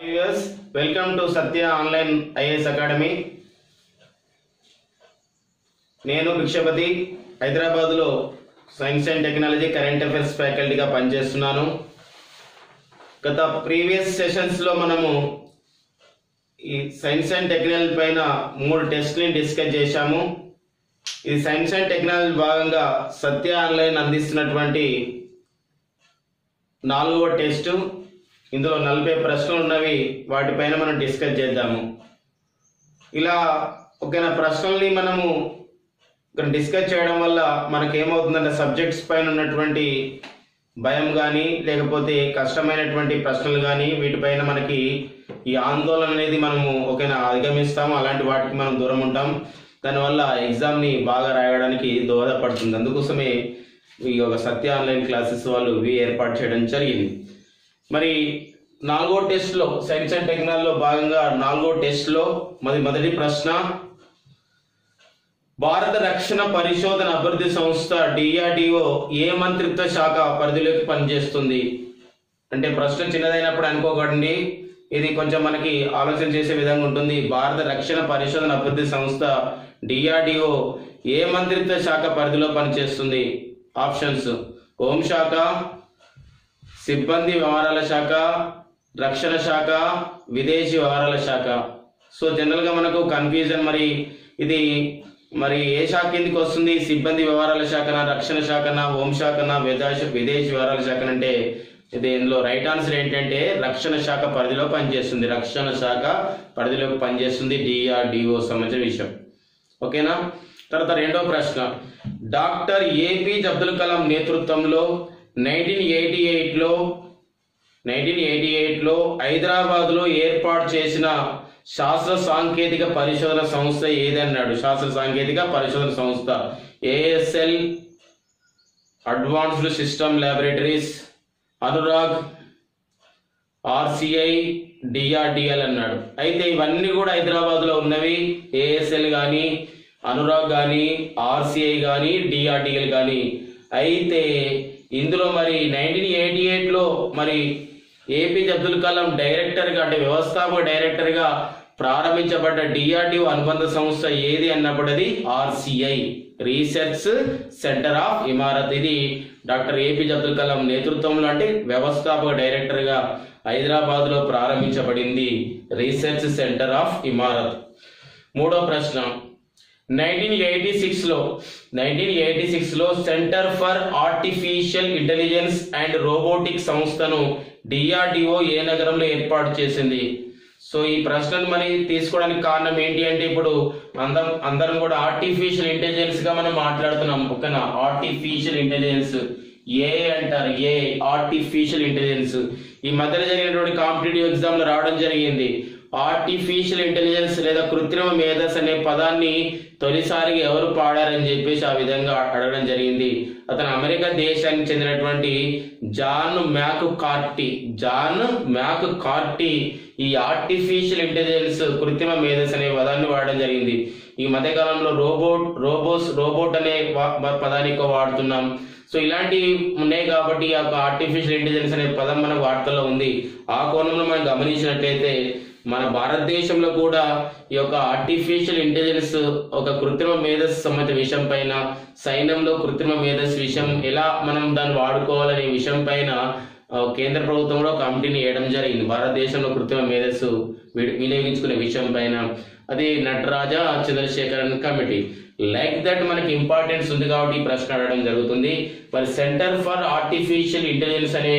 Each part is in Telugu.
Viewers, welcome to Satya Online IAS Academy. నేను భిక్షపతి హైదరాబాద్లో science and technology current affairs ఫ్యాకల్టీగా పనిచేస్తున్నాను. గత ప్రీవియస్ సెషన్స్లో మనము ఈ సైన్స్ అండ్ టెక్నాలజీ పైన 3 టెస్ట్ని డిస్కస్ చేశాము. ఇది సైన్స్ అండ్ టెక్నాలజీ భాగంగా సత్య ఆన్లైన్ అందిస్తున్నటువంటి 4వ టెస్ట్. ఇందులో 40 ప్రశ్నలు ఉన్నవి, వాటిపైన మనం డిస్కస్ చేద్దాము. ఇలా ఒక ప్రశ్నల్ని మనము ఇక్కడ డిస్కస్ చేయడం వల్ల మనకేమవుతుందంటే సబ్జెక్ట్స్ పైన ఉన్నటువంటి భయం కానీ లేకపోతే కష్టమైనటువంటి ప్రశ్నలు కానీ వీటిపైన మనకి ఈ ఆందోళన అనేది మనము ఒకేనా అధిగమిస్తాము. అలాంటి వాటికి మనం దూరం ఉంటాం. దానివల్ల ఎగ్జామ్ని బాగా రాయడానికి దోహదపడుతుంది. అందుకోసమే ఈ ఒక సత్య ఆన్లైన్ క్లాసెస్ వాళ్ళు ఇవి ఏర్పాటు చేయడం జరిగింది. మరి 4వ టెస్ట్లో సైన్స్ అండ్ టెక్నాలజీలో భాగంగా 4వ టెస్ట్లో మొదటి ప్రశ్న, భారత రక్షణ పరిశోధన అభివృద్ధి సంస్థ DRDO ఏ మంత్రిత్వ శాఖ పరిధిలోకి పనిచేస్తుంది? అంటే ప్రశ్న చిన్నదైనప్పుడు అనుకోకండి, ఇది కొంచెం మనకి ఆలోచన చేసే విధంగా ఉంటుంది. భారత రక్షణ పరిశోధన అభివృద్ధి సంస్థ DRDO ఏ మంత్రిత్వ శాఖ పరిధిలో పనిచేస్తుంది? ఆప్షన్స్: హోంశాఖ, సిబ్బంది వ్యవహారాల శాఖ, రక్షణ శాఖ, విదేశీ వ్యవహారాల శాఖ. సో జనరల్గా మనకు కన్ఫ్యూజన్, మరి ఇది ఏ శాఖ కిందకి వస్తుంది? సిబ్బంది వ్యవహారాల శాఖన, రక్షణ శాఖన, హోంశాఖన, విదేశీ వ్యవహారాల శాఖన అంటే ఇది ఇందులో రైట్ ఆన్సర్ ఏంటంటే రక్షణ శాఖ పరిధిలో పనిచేస్తుంది. రక్షణ శాఖ పరిధిలోకి పనిచేస్తుంది DRDO సంబంధించిన విషయం. ఓకేనా? తర్వాత 2వ ప్రశ్న, డాక్టర్ APJ అబ్దుల్ కలాం నేతృత్వంలో 1988లో హైదరాబాద్లో ఏర్పాటు చేసిన శాస్త్ర సాంకేతిక పరిశోధన సంస్థ ఏదన్నాడు? శాస్త్ర సాంకేతిక పరిశోధన సంస్థ ASL, advanced system laboratories, Anurag, RCI, DRDL అన్నాడు. అయితే ఇవన్నీ కూడా హైదరాబాద్లో ఉన్నవి. ASL కానీ, అనురాగ్ కానీ, RCI కానీ, DRDL కానీ. అయితే ఇందులో మరి 1988లో మరి APJ అబ్దుల్ కలాం డైరెక్టర్గా అంటే వ్యవస్థాపక డైరెక్టర్గా ప్రారంభించబడ్డ DRDO అనుబంధ సంస్థ ఏది అన్నప్పుడు అది RCI, research centre of Imarat. ఇది డాక్టర్ APJ అబ్దుల్ కలాం నేతృత్వంలో అంటే వ్యవస్థాపక డైరెక్టర్గా హైదరాబాద్లో ప్రారంభించబడింది రీసెర్చ్ సెంటర్ ఆఫ్ ఇమారత్. 3వ ప్రశ్న, 1986లో centre for artificial intelligence and robotics సంస్థను DRDO ఏ నగరంలో ఏర్పాటు చేసింది? సో ఈ ప్రశ్నను మరి తీసుకోవడానికి కారణం ఏంటి అంటే ఇప్పుడు అందరం కూడా ఆర్టిఫిషియల్ ఇంటెలిజెన్స్ గా మనం మాట్లాడుతున్నాం. ఓకేనా? ఆర్టిఫిషియల్ ఇంటెలిజెన్స్ అంటారు. ఆర్టిఫిషియల్ ఇంటెలిజెన్స్ ఈ మధ్యలో జరిగినటువంటి కాంపిటేటివ్ ఎగ్జామ్ లో రావడం జరిగింది. ఆర్టిఫిషియల్ ఇంటెలిజెన్స్ లేదా కృత్రిమ మేధస్ అనే పదాన్ని తొలిసారిగా ఎవరు పాడారని చెప్పేసి ఆ విధంగా అడగడం జరిగింది. అతను అమెరికా దేశానికి చెందినటువంటి జాన్ మ్యాక్ కార్టీ ఈ ఆర్టిఫిషియల్ ఇంటెలిజెన్స్ కృత్రిమ మేధస్ అనే పదాన్ని వాడడం జరిగింది. ఈ మధ్యకాలంలో రోబోట్ అనే పదాన్ని ఎక్కువ వాడుతున్నాం. సో ఇలాంటివి ఉన్నాయి కాబట్టి ఆ ఆర్టిఫిషియల్ ఇంటెలిజెన్స్ అనే పదం మన వార్తల్లో ఉంది. ఆ కోణంలో మనం గమనించినట్లయితే మన భారతదేశంలో కూడా ఈ యొక్క ఆర్టిఫిషియల్ ఇంటెలిజెన్స్ ఒక కృత్రిమ మేధస్సు సంబంధించిన విషయం పైన, సైన్యంలో కృత్రిమ మేధస్సు విషయం ఎలా మనం దాన్ని వాడుకోవాలనే విషయం పైన కేంద్ర ప్రభుత్వం కూడా కమిటీని వేయడం జరిగింది. భారతదేశంలో కృత్రిమ మేధస్సు వినియోగించుకునే విషయం పైన అది Nataraja Chandrasekaran committee. Like that మనకి ఇంపార్టెన్స్ ఉంది కాబట్టి ఈ ప్రశ్న అడగడం జరుగుతుంది. మరి సెంటర్ ఫర్ ఆర్టిఫిషియల్ ఇంటెలిజెన్స్ అనే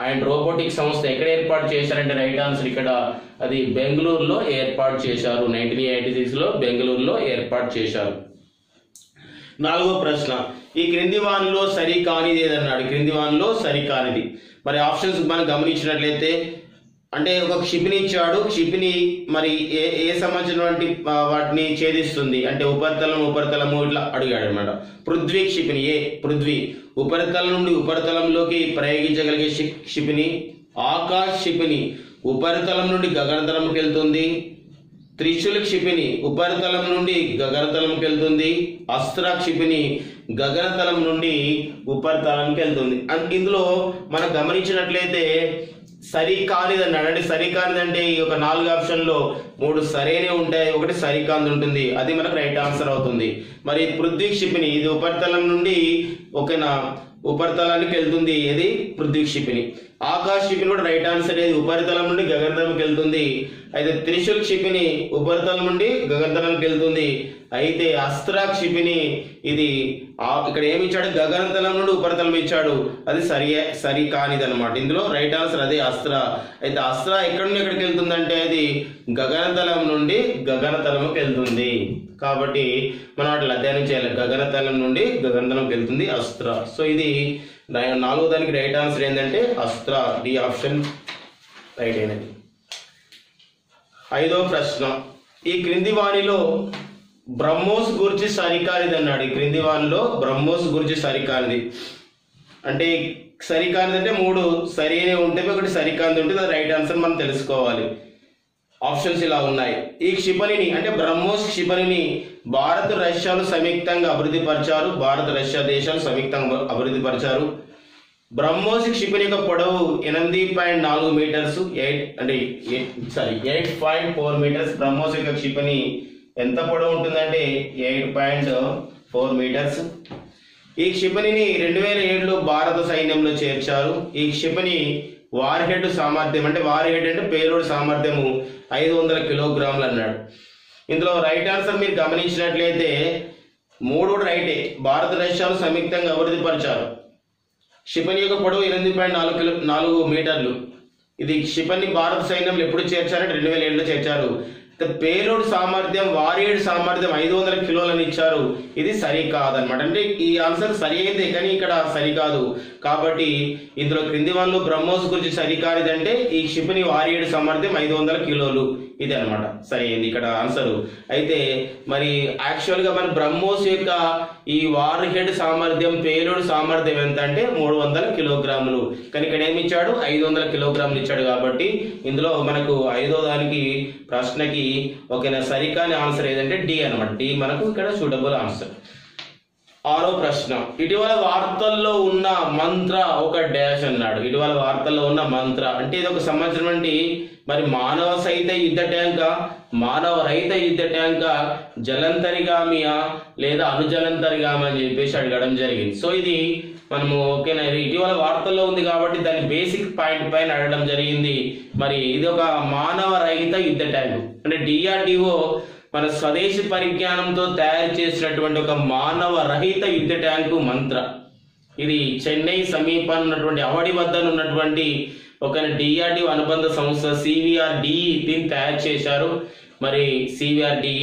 అండ్ రోబోటిక్ సంస్థ ఎక్కడ ఏర్పాటు చేశారంటే రైట్ ఆన్సర్ ఇక్కడ అది బెంగళూరులో ఏర్పాటు చేశారు. 1986లో బెంగళూరులో ఏర్పాటు చేశారు. 4వ ప్రశ్న, ఈ క్రింది వానిలో సరికానిది ఏదన్నాడు? క్రింది వానిలో సరికానిది మరి ఆప్షన్స్ మనం గమనించినట్లయితే అంటే ఒక క్షిపణి ఇచ్చాడు. క్షిపణి మరి ఏ సంబంధించినటువంటి వాటిని ఛేదిస్తుంది అంటే ఉపరితలము ఇట్లా అడిగాడు అనమాట. పృథ్వీ క్షిపణి పృథ్వీ ఉపరితలం నుండి ఉపరితలంలోకి ప్రయోగించగలిగే క్షిపణి. ఆకాశ్ క్షిపణి ఉపరితలం నుండి గగనతలంకి వెళ్తుంది. త్రిశూల్ క్షిపణి ఉపరితలం నుండి గగనతలంకి వెళ్తుంది. అస్త్ర క్షిపణి గగనతలం నుండి ఉపరితలంకి వెళ్తుంది. ఇందులో మనం గమనించినట్లయితే సరికానిది అన్నాడు. అంటే సరికానిది అంటే ఈ యొక్క 4 ఆప్షన్లో 3 సరైనవి ఉంటాయి, ఒకటి సరికానిది ఉంటుంది, అది మనకు రైట్ ఆన్సర్ అవుతుంది. మరి పృథ్వీ క్షిపణి ఇది ఉపరితలం నుండి ఓకేనా ఉపరితలానికి వెళ్తుంది, ఇది పృథ్వీ క్షిపణి. ఆకాశ క్షిపణి కూడా రైట్ ఆన్సర్, ఇది ఉపరితలం నుండి గగనతలంకి వెళ్తుంది. అయితే త్రిశూల్ క్షిపణి ఉపరితలం నుండి గగనతలంకి వెళ్తుంది. అయితే అస్త్ర క్షిపణి ఇది ఇక్కడ ఏమి ఇచ్చాడు, గగనతలం నుండి ఉపరితలం ఇచ్చాడు, అది సరి కానిది అనమాట. ఇందులో రైట్ ఆన్సర్ అదే అస్త్ర. అయితే అస్త్ర ఎక్కడి నుండి ఎక్కడికి వెళ్తుందంటే అది గగనతలం నుండి గగనతలంకి వెళ్తుంది. కాబట్టి మనం అట్లా అధ్యయనం చేయాలి, గగనతలం నుండి గగనతలంకి వెళ్తుంది అస్త్ర. సో ఇది 4వ దానికి రైట్ ఆన్సర్ ఏంటంటే అస్త్ర, డి ఆప్షన్ రైట్ అయినది. 5వ ప్రశ్న, ఈ క్రింది వాణిలో బ్రహ్మోస్ గురించి సరికానిది అన్నాడు. ఈ క్రింది వాణిలో బ్రహ్మోస్ గురించి సరికానిది అంటే సరికానిది అంటే 3 సరైనవి ఉంటే ఒకటి సరికానిది ఉంటుంది, అది రైట్ ఆన్సర్ మనం తెలుసుకోవాలి. ఆప్షన్స్ ఇలా ఉన్నాయి. ఈ క్షిపణిని అంటే బ్రహ్మోస్ క్షిపణిని భారత్ రష్యాలు సంయుక్తంగా అభివృద్ధి పరిచారు. భారత్ రష్యా దేశాలు సంయుక్తంగా అభివృద్ధి పరిచారు. బ్రహ్మోస్ క్షిపణి యొక్క పొడవు 8.4 మీటర్స్, 8.4 మీటర్స్. బ్రహ్మోస్ యొక్క క్షిపణి ఎంత పొడవు ఉంటుందంటే 8.4 మీటర్స్. ఈ క్షిపణిని 2007లో భారత సైన్యంలో చేర్చారు. ఈ క్షిపణి వార్ హెడ్ సామర్థ్యం అంటే పేలోడ్ సామర్థ్యము 500 కిలోగ్రాములు అన్నాడు. ఇందులో రైట్ ఆన్సర్ మీరు గమనించినట్లయితే 3 రైటే. భారత రష్యాలు సంయుక్తంగా అభివృద్ధి పరిచారు. క్షిపణి యొక్క పొడవు 8.4 మీటర్లు. ఇది క్షిపణి భారత సైన్యంలో ఎప్పుడు చేర్చారంటే 2007లో చేర్చారు. పేలోడ్ సామర్థ్యం వారియడ్ సామర్థ్యం 500 కిలోలని ఇచ్చారు. ఇది సరికాదనమాట. అంటే ఈ ఆన్సర్ సరి అయిందే కానీ ఇక్కడ సరికాదు. కాబట్టి ఇందులో క్రింది వాళ్ళు బ్రహ్మోస్ గురించి సరికానిది అంటే ఈ క్షిపణి వారియడ్ సామర్థ్యం 500 కిలోలు, ఇది అనమాట సరి అయింది ఇక్కడ ఆన్సర్. అయితే మరి యాక్చువల్గా మన బ్రహ్మోస్ యొక్క ఈ వార్ హెడ్ సామర్థ్యం పేలోడ్ సామర్థ్యం ఎంత అంటే 300 కిలోగ్రాములు. కానీ ఇక్కడ ఏమి ఇచ్చాడు, 500 కిలోగ్రాములు ఇచ్చాడు. కాబట్టి ఇందులో మనకు 5వ దానికి ప్రశ్నకి ఓకేనా సరికాని ఆన్సర్ ఏదంటే డి అనమాట. డి మనకు ఇక్కడ సూటబుల్ ఆన్సర్. 6వ ప్రశ్న, ఇటీవల వార్తల్లో ఉన్న మంత్ర ఒక డాష్ అన్నాడు. ఇటీవల వార్తల్లో ఉన్న మంత్ర అంటే ఇది ఒక సంవత్సరం అంటే మరి మానవ సహిత యుద్ధ ట్యాంక, మానవ రహిత యుద్ధ ట్యాంక, జలంతరిగామియా లేదా అనుజలంతరిగామి అని చెప్పేసి అడగడం జరిగింది. సో ఇది మనము ఓకేనా ఇది ఇటీవల వార్తల్లో ఉంది కాబట్టి దాని బేసిక్ పాయింట్ పైన అడగడం జరిగింది. మరి ఇది ఒక మానవ రహిత యుద్ధ ట్యాంకు అంటే DRDO మన స్వదేశీ పరిజ్ఞానంతో తయారు చేసినటువంటి ఒక మానవ రహిత యుద్ధ ట్యాంకు మంత్ర. ఇది చెన్నై సమీపాన ఉన్నటువంటి అవడి వద్ద ఉన్నటువంటి ఒక DRDO అనుబంధ సంస్థ CVRDE దీన్ని తయారు చేశారు. మరి CVRDE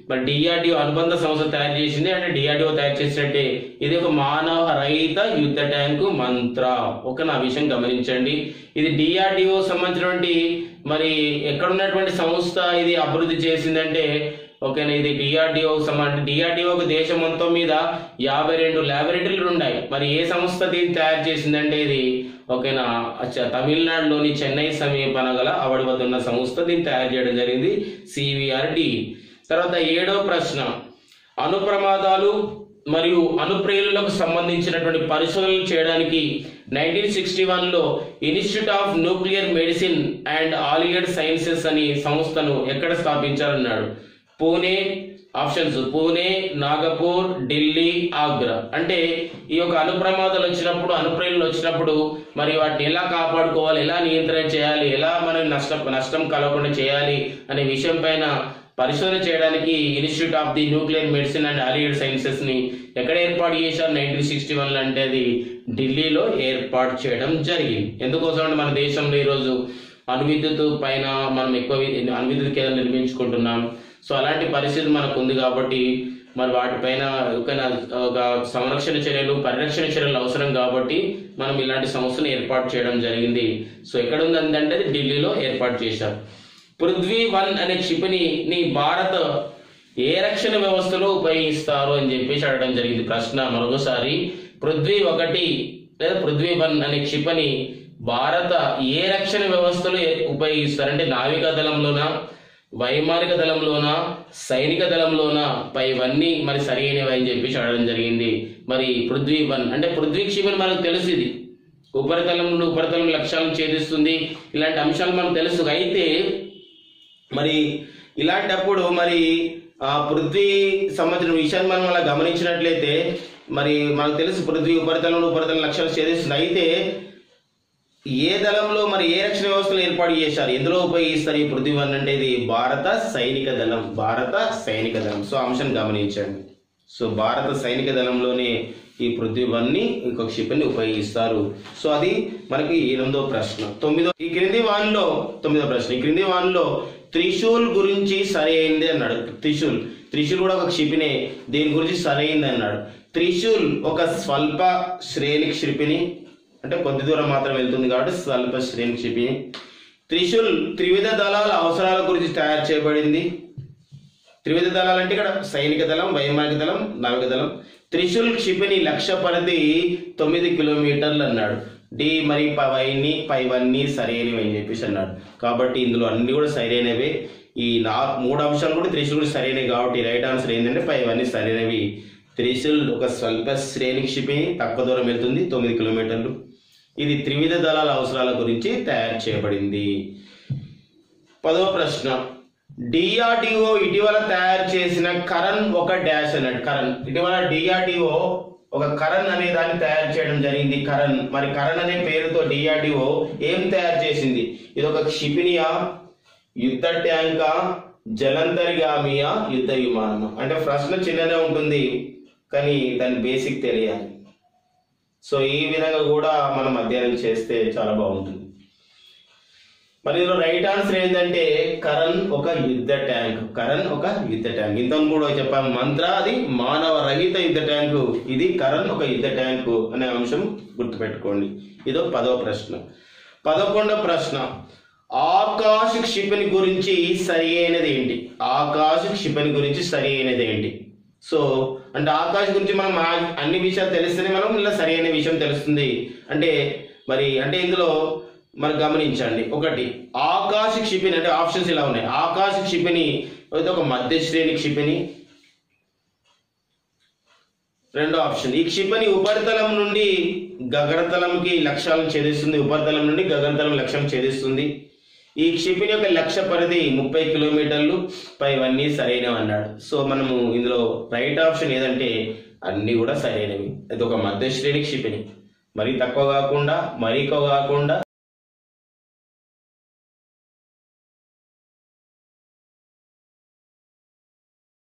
మరి DRDO అనుబంధ సంస్థ తయారు చేసింది అంటే DRDO తయారు చేసినట్టే ఇది ఒక మానవ రహిత యుద్ధ ట్యాంకు మంత్ర. ఒక నా విషయం గమనించండి, ఇది DRDO సంబంధించినటువంటి మరి ఎక్కడున్నటువంటి సంస్థ ఇది అభివృద్ధి చేసిందంటే ఓకేనా ఇది DRDO దేశం మొత్తం మీద 52 ల్యాబొరేటరీలు ఉన్నాయి. మరి ఏ సంస్థ దీన్ని తయారు చేసిందంటే ఇది ఓకేనా తమిళనాడులోని చెన్నై సమీపన గల అవడి వద్ద ఉన్న సంస్థ దీన్ని తయారు చేయడం జరిగింది CVRDE. తర్వాత 7వ ప్రశ్న, అణుప్రమాదాలు మరియు అణుప్రేలులకు సంబంధించినటువంటి పరిశోధనలు చేయడానికి 1961లో institute of nuclear medicine and allied sciences అని సంస్థను ఎక్కడ స్థాపించారన్నాడు. పూణే. ఆప్షన్స్ పూణే, నాగపూర్, ఢిల్లీ, ఆగ్రా. అంటే ఈ యొక్క అణుప్రమాదాలు వచ్చినప్పుడు అణుప్రేలులు వచ్చినప్పుడు మరి వాటిని ఎలా కాపాడుకోవాలి, ఎలా నియంత్రణ చేయాలి, ఎలా మనం నష్టం కలగకుండా చేయాలి అనే విషయం పైన పరిశోధన చేయడానికి institute of the nuclear medicine and allied sciences ని ఎక్కడ ఏర్పాటు చేశారు 1961లో అంటే అది ఢిల్లీలో ఏర్పాటు చేయడం జరిగింది. ఎందుకోసం అంటే మన దేశంలో ఈరోజు అణువిద్యుత్ పైన మనం ఎక్కువ అణువిద్యుత్ కేంద్రం నిర్మించుకుంటున్నాం. సో అలాంటి పరిస్థితి మనకు ఉంది కాబట్టి మరి వాటిపైన ఒక సంరక్షణ చర్యలు పరిరక్షణ చర్యలు అవసరం కాబట్టి మనం ఇలాంటి సంస్థను ఏర్పాటు చేయడం జరిగింది. సో ఎక్కడ ఉంది అంటే అది ఢిల్లీలో ఏర్పాటు చేశారు. పృథ్వీ 1 అనే క్షిపణిని భారత్ ఏ రక్షణ వ్యవస్థలో ఉపయోగిస్తారు అని చెప్పేసి అడగడం జరిగింది. ప్రశ్న మరొకసారి, పృథ్వీ 1 లేదా పృథ్వీ 1 అనే క్షిపణి భారత ఏ రక్షణ వ్యవస్థలో ఉపయోగిస్తారు అంటే నావికా దళంలోనా, వైమానిక దళంలోనా, సైనిక దళంలోనా పై ఇవన్నీ మరి సరైనవి అని చెప్పేసి అడగడం జరిగింది. మరి పృథ్వీ 1 అంటే పృథ్వీ క్షిపణి మనకు తెలుసు, ఇది ఉపరితలం నుండి ఉపరితలం లక్ష్యాలను ఛేదిస్తుంది. ఇలాంటి అంశాలు మనకు తెలుసు. అయితే మరి ఇలాంటప్పుడు మరి పృథ్వీ సంబంధించిన విషయాన్ని మనం అలా గమనించినట్లయితే మరి మనకు తెలుసు పృథ్వీ ఉపరితలం లక్ష్యాలు ఛేదిస్తుంది. అయితే ఏ దళంలో మరి ఏ రక్షణ వ్యవస్థలు ఏర్పాటు చేశారు, ఎందులో ఉపయోగిస్తారు ఈ పృథ్వీ వన్ అంటే ఇది భారత సైనిక దళం. సో అంశాన్ని గమనించండి. సో భారత సైనిక దళంలోనే ఈ పృథ్వీ వన్ ని ఒక క్షిపణిని ఉపయోగిస్తారు. సో అది మనకి 8వ ప్రశ్న. 9వ ఈ క్రింది వానిలో త్రిశూల్ గురించి సరైంది అన్నాడు. త్రిశూల్ కూడా ఒక క్షిపణి, దీని గురించి సరైంది అన్నాడు. త్రిశూల్ ఒక స్వల్ప శ్రేణి క్షిపణి, అంటే కొద్ది దూరం మాత్రం వెళ్తుంది కాబట్టి స్వల్ప శ్రేణి క్షిపణి. త్రిశూల్ త్రివిధ దళాల అవసరాల గురించి తయారు చేయబడింది. త్రివిధ దళాలు అంటే ఇక్కడ సైనిక దళం, వైమానిక దళం, నావిక దళం. త్రిశూల్ క్షిపణి లక్ష్య పరిధి 9 కిలోమీటర్లు అన్నాడు. డి మరి పైవన్నీ సరైనవి అని చెప్పేసి అన్నాడు. కాబట్టి ఇందులో అన్ని కూడా సరైనవే. ఈ 3 అంశాలు కూడా త్రిశూల్ కూడా సరైనవి కాబట్టి రైట్ ఆన్సర్ ఏంటంటే పైవన్నీ సరైనవి. త్రిశూల్ ఒక స్వల్ప శ్రేణి క్షిపణి, తక్కువ దూరం వెళ్తుంది, 9 కిలోమీటర్లు. ఇది త్రివిధ దళాల అవసరాల గురించి తయారు చేయబడింది. 10వ ప్రశ్న. డిఆర్డిఓ ఇటీవల తయారు చేసిన కరణ్ ఒక డాష్ అన్నాడు. ఇటీవల డిఆర్డిఓ ఒక కరణ్ అనే దాన్ని తయారు చేయడం జరిగింది. మరి కరణ్ అనే పేరుతో డిఆర్డిఓ ఏం తయారు చేసింది? ఇది ఒక క్షిపణియా, యుద్ధ ట్యాంకా, జలంతర్గామియా, యుద్ధ విమానమా? అంటే ప్రశ్న చిన్ననే ఉంటుంది కానీ దాని బేసిక్ తెలియాలి. సో ఈ విధంగా కూడా మనం అధ్యయనం చేస్తే చాలా బాగుంటుంది. మరి ఇందులో రైట్ ఆన్సర్ ఏంటంటే కరణ్ ఒక యుద్ధ ట్యాంక్. ఇంతకు కూడా చెప్పాము మంత్ర, అది మానవ రహిత యుద్ధ ట్యాంకు. ఇది కరణ్ ఒక యుద్ధ ట్యాంకు అనే అంశం గుర్తుపెట్టుకోండి. ఇదో 10వ ప్రశ్న. 11వ ప్రశ్న. ఆకాశ క్షిపణి గురించి సరి అయినది ఏంటి? సో అంటే ఆకాశ గురించి మనం అన్ని విషయాలు తెలిస్తేనే మనం ఇలా సరి అయిన విషయం తెలుస్తుంది. అంటే ఇందులో మరి గమనించండి. 1 ఆకాశ క్షిపణి అంటే ఆప్షన్స్ ఇలా ఉన్నాయి. ఆకాశ క్షిపణి అయితే ఒక మధ్య శ్రేణి క్షిపణి. 2వ ఆప్షన్, ఈ క్షిపణి ఉపరితలం నుండి గగనతలంకి లక్ష్యాలను ఛేదిస్తుంది. ఈ క్షిపణి యొక్క లక్ష్య పరిధి 30 కిలోమీటర్లు, పైవన్నీ సరైనవి అన్నాడు. సో మనము ఇందులో రైట్ ఆప్షన్ ఏదంటే అన్ని కూడా సరైనవి. అది ఒక మధ్య శ్రేణి క్షిపణి, మరీ తక్కువ కాకుండా మరీ ఎక్కువ కాకుండా